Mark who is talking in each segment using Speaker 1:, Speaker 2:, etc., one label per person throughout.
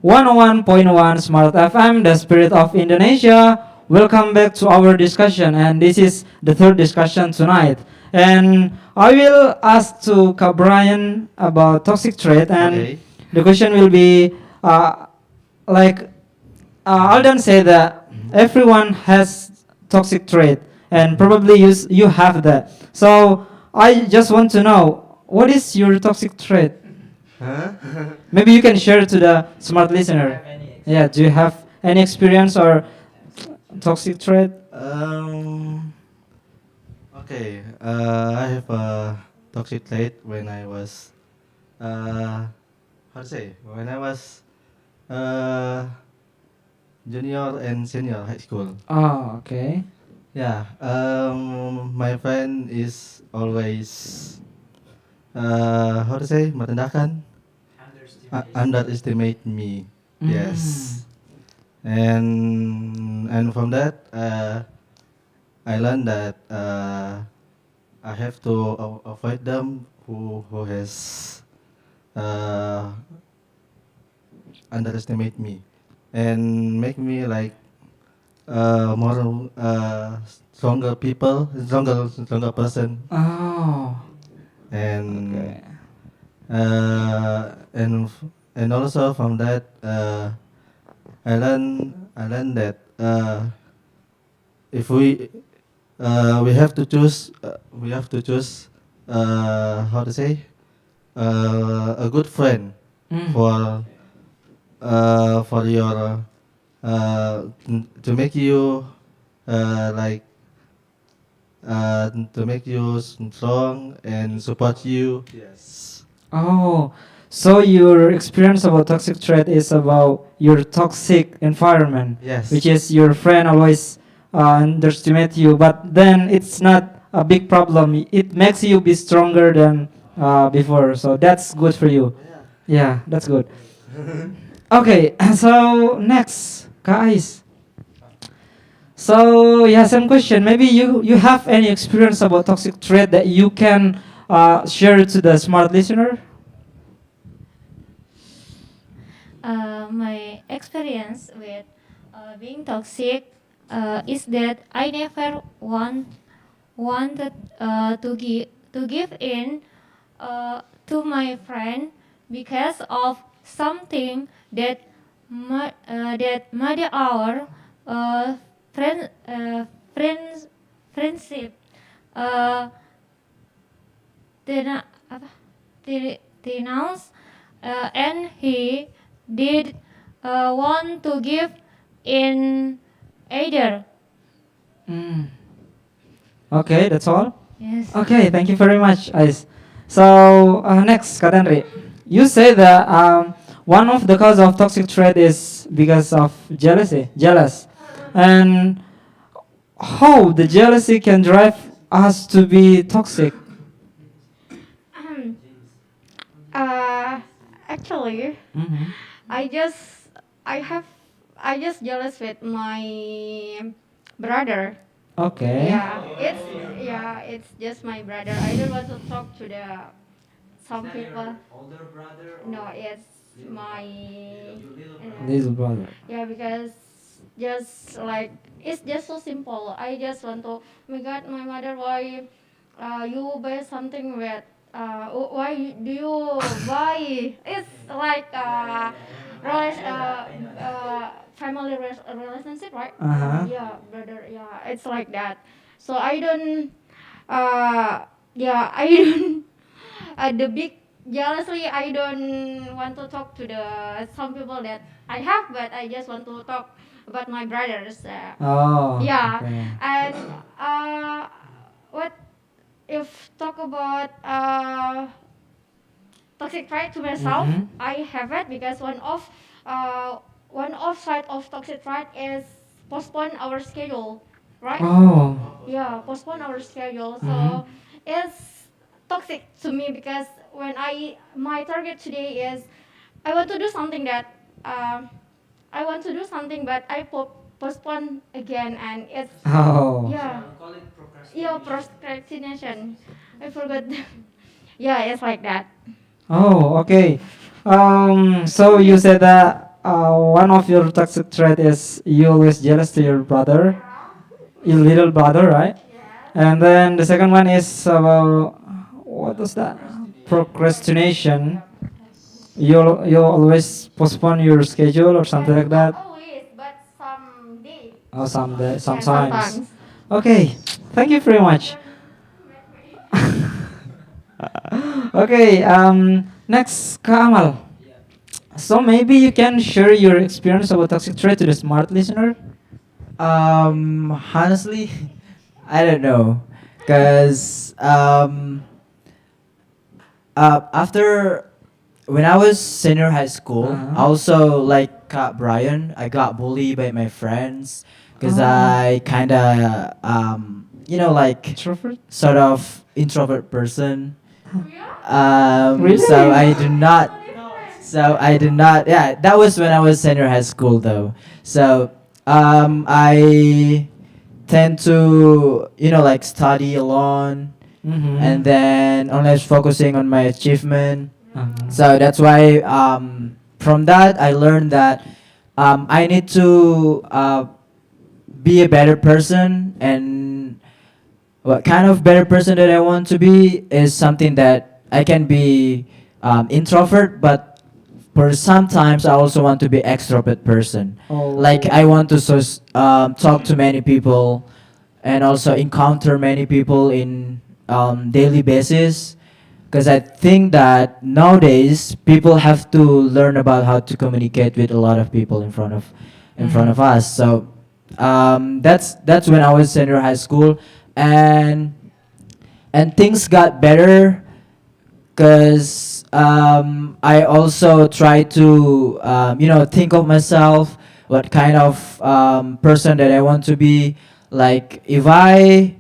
Speaker 1: 101.1 Smart FM, the spirit of Indonesia. Welcome back to our discussion, and this is the third discussion tonight. And I will ask to Kak Brian about toxic trait, and
Speaker 2: Okay.
Speaker 1: the question will be like Alden said that everyone has toxic trait, and probably you have that. So I just want to know, what is your toxic trait?
Speaker 2: Huh?
Speaker 1: Maybe you can share to the smart listener. Yeah, do you have any experience or toxic trait?
Speaker 2: Okay. I have a toxic trait when I was, how to say, when I was uh, junior and senior high school.
Speaker 1: Oh, okay.
Speaker 2: Yeah. My friend is always, how to say, merendahkan, underestimate me. Yes. And from that, I learned that I have to avoid them who has uh, underestimate me and make me like more stronger people, stronger person,
Speaker 1: Oh,
Speaker 2: and
Speaker 1: okay.
Speaker 2: uh, and and also from that I learned that if we have to choose how to say a good friend
Speaker 1: Mm.
Speaker 2: for your to make you like to make you strong and support you. Yes.
Speaker 1: Oh, so your experience about toxic trait is about your toxic environment,
Speaker 2: Yes.
Speaker 1: which is your friend always underestimate you, but then it's not a big problem. It makes you be stronger than before, so that's good for you. Yeah, that's good. Okay, so next, guys. So yeah, same question. Maybe you have any experience about toxic trait that you can share to the smart listener?
Speaker 3: My experience with being toxic is that I never wanted to give in to my friend because of something that made our uh, friend friends friendship uh, dena- apa, denounce and he did want to give in either.
Speaker 1: Mm. Okay, that's all.
Speaker 3: Yes.
Speaker 1: Okay, thank you very much, Ais. So next, Kak Henry, you say that one of the cause of toxic trait is because of jealousy, jealous, and how the jealousy can drive us to be toxic.
Speaker 4: Uh, Actually,
Speaker 1: Mhm.
Speaker 4: I just I have I just jealous with my brother.
Speaker 1: Okay.
Speaker 4: It's just my brother. I don't want to talk to the some people. No, it's my
Speaker 1: Little brother.
Speaker 4: yeah, because just like it's just so simple. I just want to. Oh my God, my mother, why you buy something with why do you buy? It's like family relationship, right?
Speaker 1: Uh huh.
Speaker 4: Yeah, brother. Yeah, it's like that. So I don't. I don't. The big jealousy. I don't want to talk to the some people that I have, but I just want to talk about my brothers.
Speaker 1: Oh.
Speaker 4: Yeah,
Speaker 1: Okay.
Speaker 4: and what if talk about toxic trait to myself?
Speaker 1: Mhm.
Speaker 4: I have it because one of side of toxic trait is postpone our schedule, right?
Speaker 1: Oh.
Speaker 4: Yeah, postpone our schedule.
Speaker 1: Mhm.
Speaker 4: So it's toxic to me because when my target today is I want to do something that um, I want to do something, but I postpone again, and it's
Speaker 1: Oh.
Speaker 4: yeah, procrastination. I forgot. Yeah, it's like that.
Speaker 1: Oh, okay. So you said that one of your toxic trait is you always jealous to your brother, your little brother, right? And then the second one is about what was that? Procrastination. You always postpone your schedule or something like that.
Speaker 4: Always, but some days.
Speaker 1: Or
Speaker 4: Yeah,
Speaker 1: sometimes.
Speaker 4: sometimes.
Speaker 1: Okay, thank you very much. Okay, next Kamal. So maybe you can share your experience about toxic trait to the smart listener.
Speaker 5: Honestly, I don't know, cause after when I was senior high school,
Speaker 1: Uh-huh.
Speaker 5: also like Brian, I got bullied by my friends, cause
Speaker 1: Oh.
Speaker 5: I kinda like
Speaker 1: Introvert.
Speaker 5: sort of introvert person.
Speaker 1: Really?
Speaker 5: So I did not. Yeah, that was when I was senior high school though. So I tend to like study alone,
Speaker 1: Mm-hmm.
Speaker 5: and then always focusing on my achievement.
Speaker 1: Uh-huh.
Speaker 5: So that's why from that I learned that I need to be a better person, and what kind of better person that I want to be is something that I can be introvert, but for sometimes I also want to be extrovert person.
Speaker 1: Oh.
Speaker 5: Like I want to talk to many people, and also encounter many people in daily basis. Because I think that nowadays people have to learn about how to communicate with a lot of people in front of us. So that's when I was senior high school, and things got better because I also try to think of myself, what kind of person that I want to be. Like if I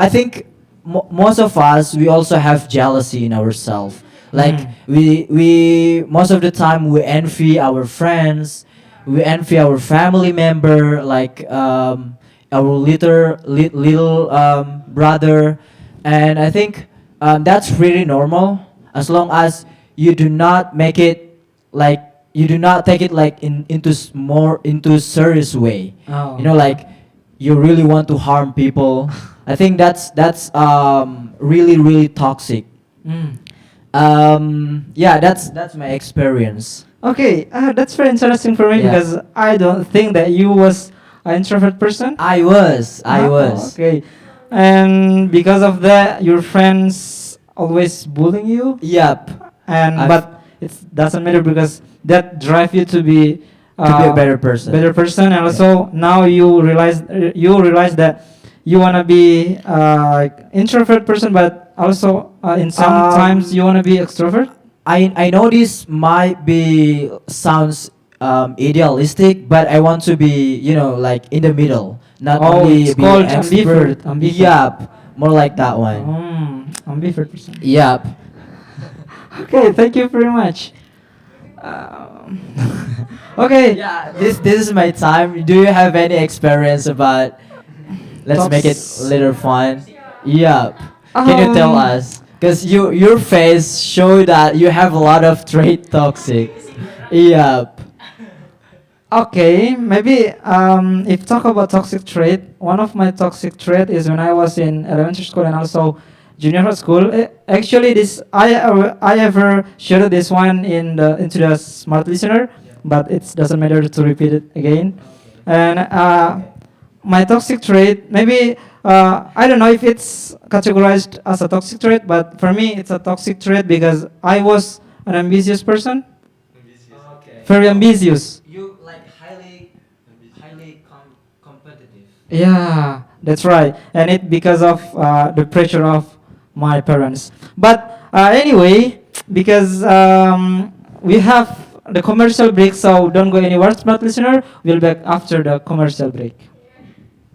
Speaker 5: think most of us, we also have jealousy in ourselves. Like we most of the time we envy our friends, we envy our family member, like our little brother, and I think that's really normal as long as you do not make it like you do not take it like more into serious way.
Speaker 1: Oh.
Speaker 5: Like you really want to harm people. I think that's really toxic.
Speaker 1: Mm.
Speaker 5: Yeah, that's my experience.
Speaker 1: Okay, that's very interesting for me
Speaker 5: Yeah.
Speaker 1: because I don't think that you was an introvert person.
Speaker 5: I was.
Speaker 1: Okay, and because of that, your friends always bullying you,
Speaker 5: Yep.
Speaker 1: and
Speaker 5: I've-
Speaker 1: but it doesn't matter because that drive you to be
Speaker 5: To be a better person.
Speaker 1: and also now you realize that you wanna be like introvert person, but also in some times you wanna be extrovert.
Speaker 5: I know this might be sounds idealistic, but I want to be like in the middle, not
Speaker 1: Oh,
Speaker 5: only
Speaker 1: it's
Speaker 5: be
Speaker 1: called
Speaker 5: extrovert.
Speaker 1: ambivert.
Speaker 5: Yep, more like that one.
Speaker 1: Ambivert person.
Speaker 5: Yep.
Speaker 1: Okay, thank you very much. Um, okay.
Speaker 5: Yeah, this is my time. Do you have any experience about? Let's make it a little fun. Yep. Can you tell
Speaker 1: Um,
Speaker 5: us? Cause your face show that you have a lot of trait toxic. Yep.
Speaker 1: Okay, maybe if talk about toxic trait, one of my toxic trait is when I was in elementary school and also junior high school. Actually, this I ever shared this one into the smart listener, but it doesn't matter to repeat it again. And my toxic trait, maybe I don't know if it's categorized as a toxic trait, but for me it's a toxic trait because I was an ambitious person, very ambitious.
Speaker 5: You like highly competitive.
Speaker 1: Yeah, that's right. And it because of the pressure of my parents. But anyway, because we have the commercial break, so don't go anywhere, smart listener. We'll be back after the commercial break.